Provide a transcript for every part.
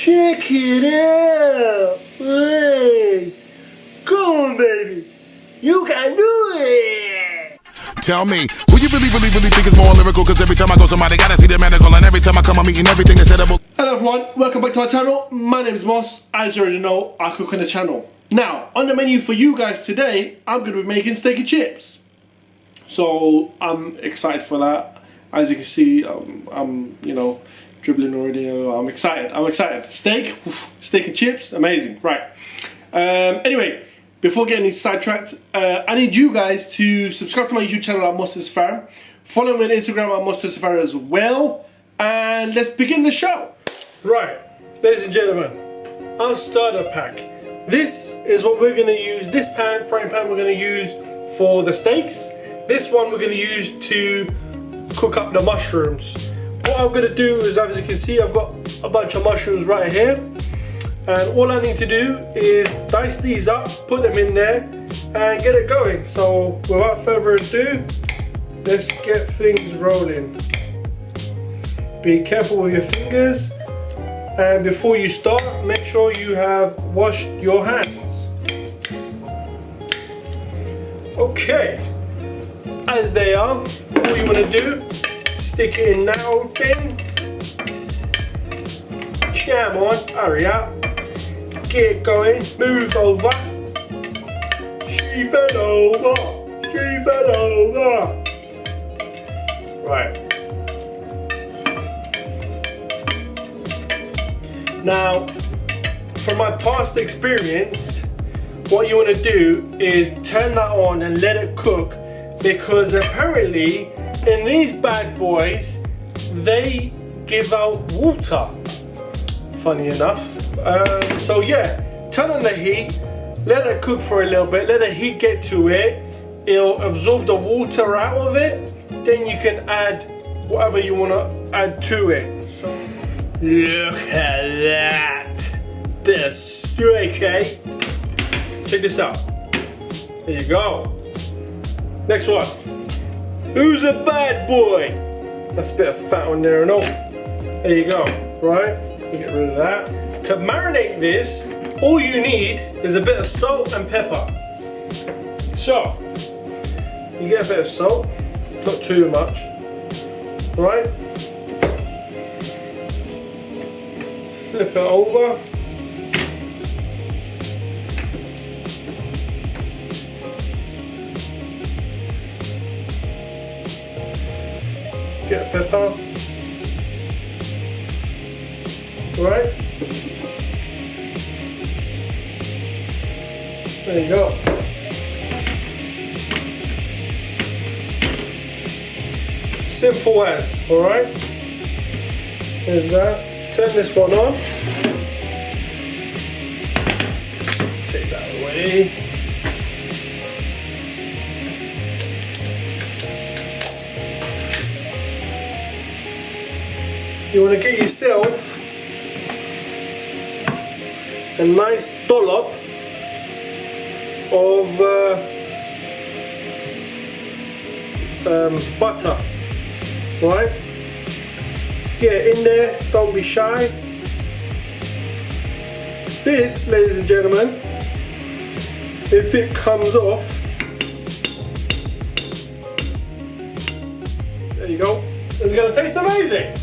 Check it out! Hey! Come on, baby! You can do it! Tell me, will you really think it's more lyrical? Cause every time I go somebody gotta see the medical, and every time I come I'm eating everything that's edible. Hello everyone, welcome back to my channel. My name is Moss. As you already know, I cook on the channel. Now, on the menu for you guys today, I'm going to be making steak and chips. So, I'm excited for that. As you can see, I'm dribbling already. I'm excited. Steak and chips, amazing. Right. Anyway, before getting sidetracked, I need you guys to subscribe to my YouTube channel at MosToosifar. Follow me on Instagram at MosToosifar as well. And let's begin the show. Right, ladies and gentlemen, our starter pack. This is what we're going to use. This frying pan we're going to use for the steaks. This one we're going to use to cook up the mushrooms. What I'm going to do is, as you can see, I've got a bunch of mushrooms right here. And all I need to do is dice these up, put them in there, and get it going. So without further ado, let's get things rolling. Be careful with your fingers. And before you start, make sure you have washed your hands. Okay. As they are, all you want to do, stick it in that old thing. Come on, hurry up. Get it going, move over. Sheep it over. Sheep it over. Right. Now, from my past experience, what you want to do is turn that on and let it cook, because apparently in these bad boys they give out water, funny enough. So yeah, turn on the heat, let it cook for a little bit, let the heat get to it, it'll absorb the water out of it, then you can add whatever you want to add to it. So, look at that, this steak, eh? Check this out, there you go. Next one. Who's a bad boy? That's a bit of fat on there and all. There you go. Right? Get rid of that. To marinate this, all you need is a bit of salt and pepper. So, you get a bit of salt, not too much. Right? Flip it over. Get pepper, right? There you go. Simple as, all right? There's that. Turn this one on. Take that away. You want to get yourself a nice dollop of butter, right? Get it in there, don't be shy. This, ladies and gentlemen, if it comes off, there you go, it's going to taste amazing.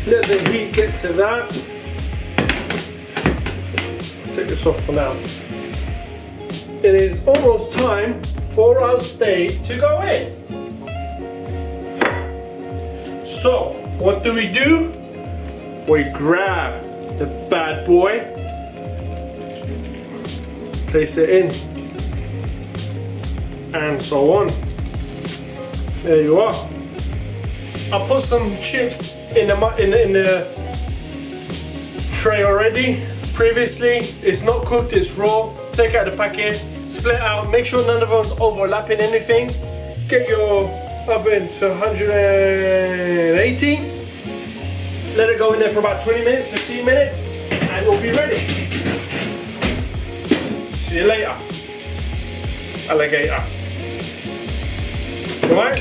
Let the heat get to that. Take this off for now. It is almost time for our steak to go in. So, what do? We grab the bad boy, place it in, and so on. There you are. I put some chips in the tray already. Previously, it's not cooked, it's raw. Take out the packet, split out, make sure none of them's overlapping anything. Get your oven to 180. Let it go in there for about 20 minutes, 15 minutes, and it'll be ready. See you later. alligator. Right?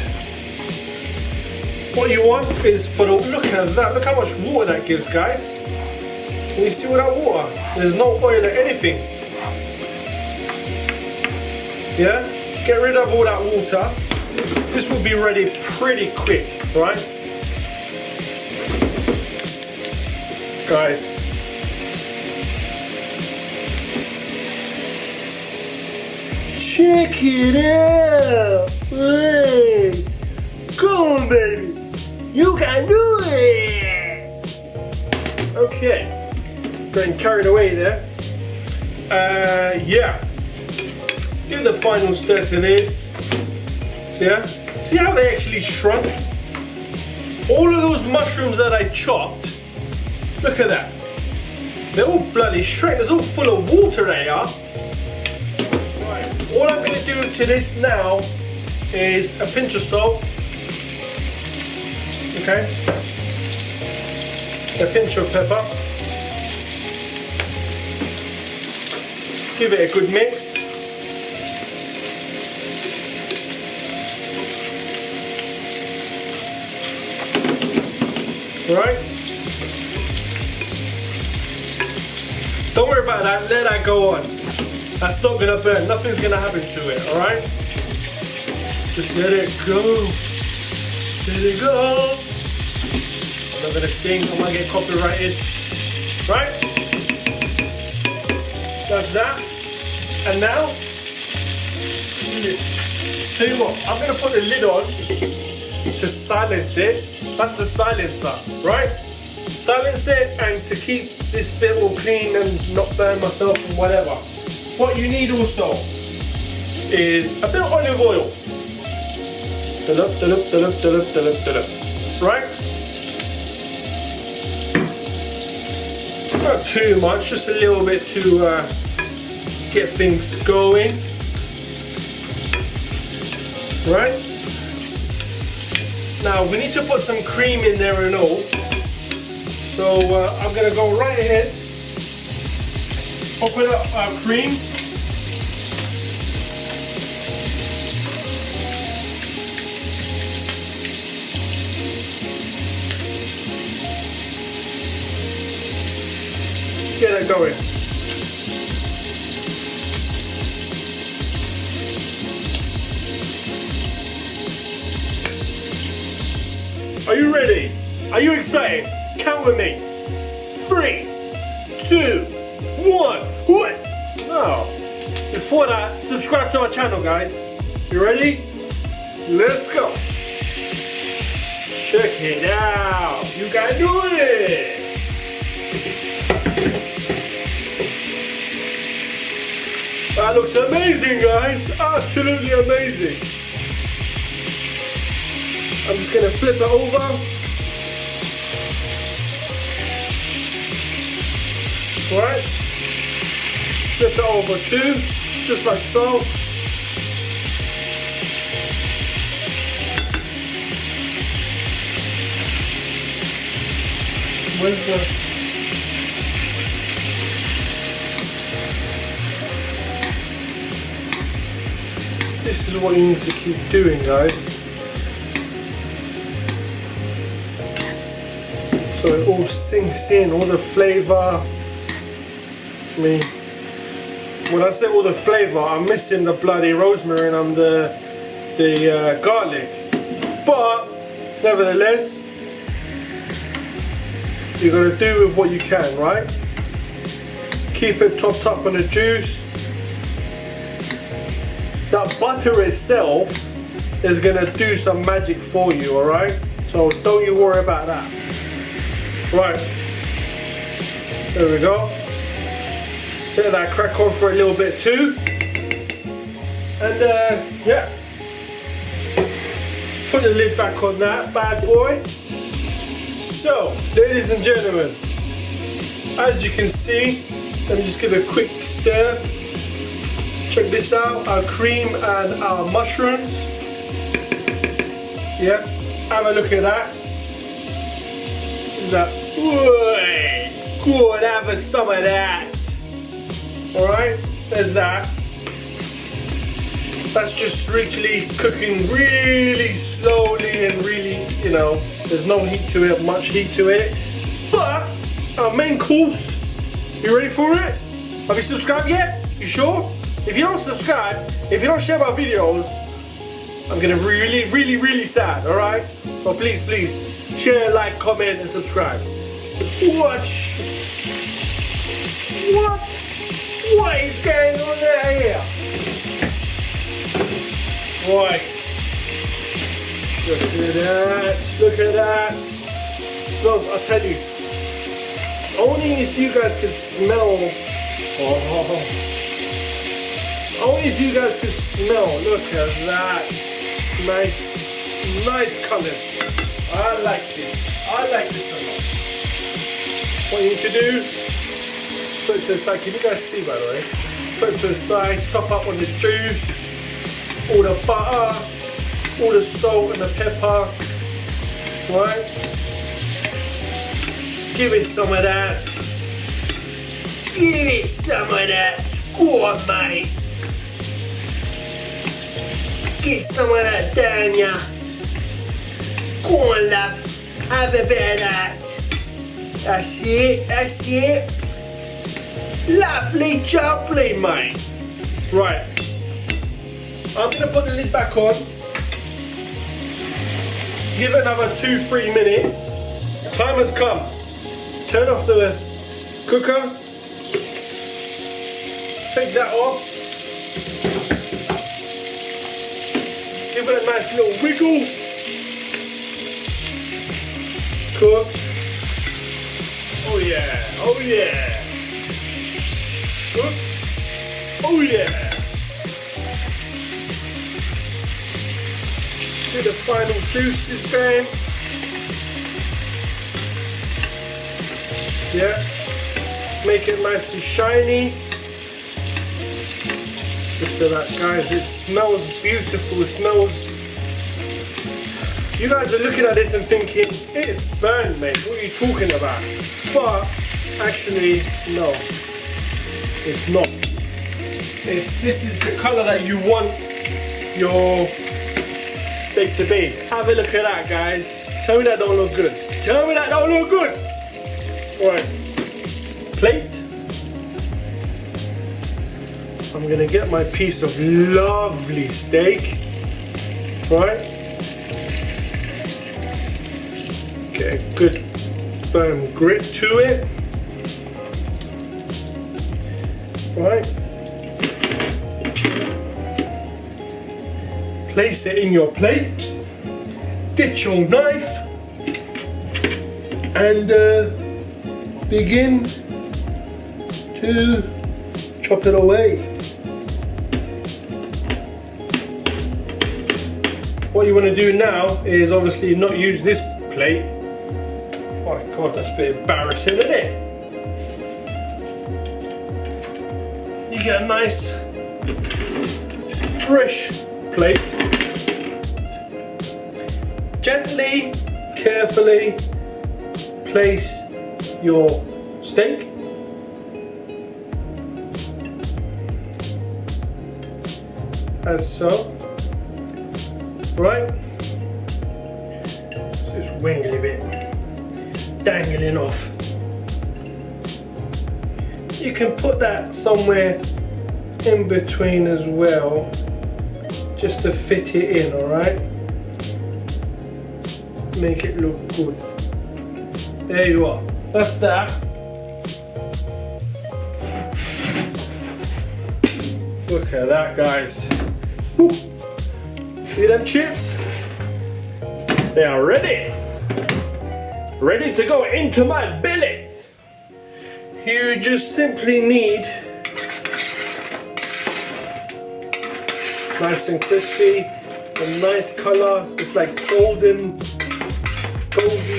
What you want is for the, look at that, look how much water that gives, guys. Can you see all that water? There's no oil or anything. Yeah? Get rid of all that water. This will be ready pretty quick, right? Guys. Check it out! Hey. Come on, baby! You can do it! Okay. Getting carried away there. Yeah. Give the final stir to this. Yeah? See how they actually shrunk? All of those mushrooms that I chopped, look at that. They're all bloody shrunk. They're all full of water, they are. Right. All I'm going to do to this now is a pinch of salt. Okay? A pinch of pepper. Give it a good mix. Alright? Don't worry about that, let that go on. That's not gonna burn, nothing's gonna happen to it, alright? Just let it go. Let it go. I'm not gonna sing, I might get copyrighted. Right? That's that. And now, tell you what, I'm gonna put the lid on to silence it. That's the silencer, right? Silence it and to keep this bit all clean and not burn myself and whatever. What you need also is a bit of olive oil. Right? Not too much, just a little bit to get things going. Right? Now we need to put some cream in there and all. So I'm going to go right ahead, open up our cream. Get it going. Are you ready? Are you excited? Count with me. 3, 2, 1. What? Now, before that, subscribe to our channel, guys. You ready? Let's go. Check it out. You can do it. That looks amazing, guys. Absolutely amazing. I'm just going to flip it over. Right? Flip it over too, just like so. Where's the... This is what you need to keep doing, guys. So it all sinks in, all the flavour. I mean, when I say all the flavour, I'm missing the bloody rosemary and the garlic. But nevertheless, you got to do with what you can, right? Keep it topped up on the juice. That butter itself is going to do some magic for you, alright? So don't you worry about that. Right, there we go. Let that crack on for a little bit too. And yeah, put the lid back on that bad boy. So, ladies and gentlemen, as you can see, let me just give it a quick stir. Check this out, our cream and our mushrooms. Yeah, have a look at that. Is that? Good, have some of that. Alright, there's that. That's just literally cooking really slowly and really, you know, there's no heat to it, much heat to it. But our main course, you ready for it? Have you subscribed yet? You sure? If you don't subscribe, if you don't share my videos, I'm gonna be really sad, alright? So please, share, like, comment and subscribe. Watch. What is going on here? Right. Look at that. Smells, I'll tell you. Only if you guys can smell. Only if you guys can smell. Look at that. Nice colours. I like this a lot. What you need to do, put it to the side. Can you guys see, by the way? Put it to the side, top up on the juice, all the butter, all the salt and the pepper, right? Give it some of that. Give it some of that. Go on, mate. Get some of that down ya. Go on, love. Have a bit of that. That's it. Lovely jubbly, mate. Right. I'm going to put the lid back on. Give it another 2-3 minutes. Time has come. Turn off the cooker. Take that off. Give it a nice little wiggle. Cook. Oh yeah. Cook. Oh yeah. Do the final juices going. Yeah. Make it nice and shiny. Look at that, guys. It smells beautiful. It smells. You guys are looking at this and thinking, it's burned, mate. What are you talking about? But actually, no. It's not. This is the colour that you want your steak to be. Have a look at that, guys. Tell me that don't look good. Tell me that don't look good. Alright. Plate. I'm gonna get my piece of lovely steak. Right? Get a good firm grip to it. Right? Place it in your plate. Get your knife and begin to chop it away. What you want to do now is obviously not use this plate. Oh my god, that's a bit embarrassing, isn't it? You get a nice fresh plate. Gently, carefully place your steak. As so. Right? Just wingly bit. Dangling off. You can put that somewhere in between as well, just to fit it in, alright? Make it look good. There you are. That's that. Look at that, guys. Woo. See them chips? They are ready. Ready to go into my belly. You just simply need nice and crispy, a nice color. It's like goldy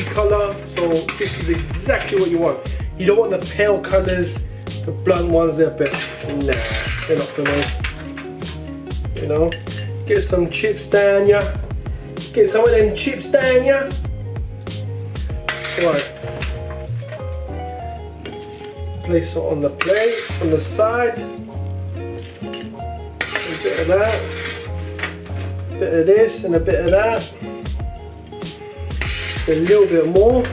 color. So this is exactly what you want. You don't want the pale colors, the blunt ones. They're a bit, nah, they're not for me. You know, get some chips down ya. Get some of them chips down ya. Right. Place it on the plate, on the side. A bit of that. bit of this and a bit of that. A little bit more.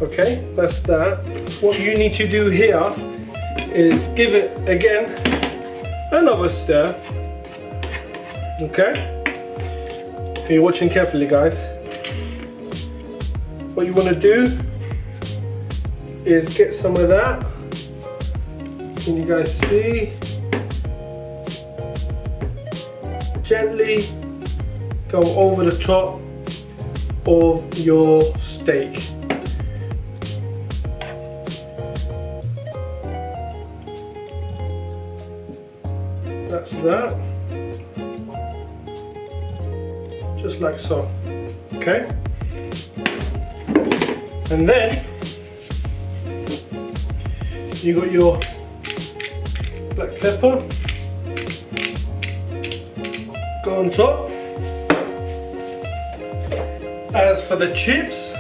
Okay, that's that. What you need to do here is give it again another stir. Okay? You're watching carefully, guys. What you want to do is get some of that. Can you guys see? Gently go over the top of your steak. That's that. Just like so. Okay? And then you got your black pepper. Go on top. As for the chips,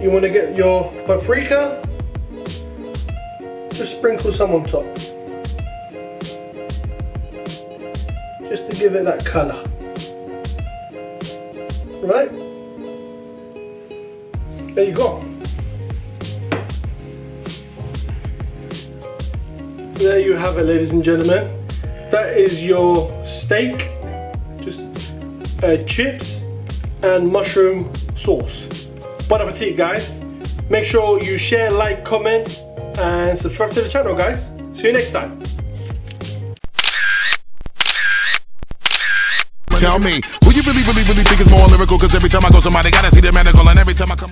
you want to get your paprika. Just sprinkle some on top. Just to give it that colour. Right? There you go. There you have it, ladies and gentlemen. That is your steak, just chips and mushroom sauce. Bon appetit, guys. Make sure you share, like, comment and subscribe to the channel, guys. See you next time. Tell me, who you really think is more lyrical? Cause every time I go somebody gotta see the medical, and every time I come up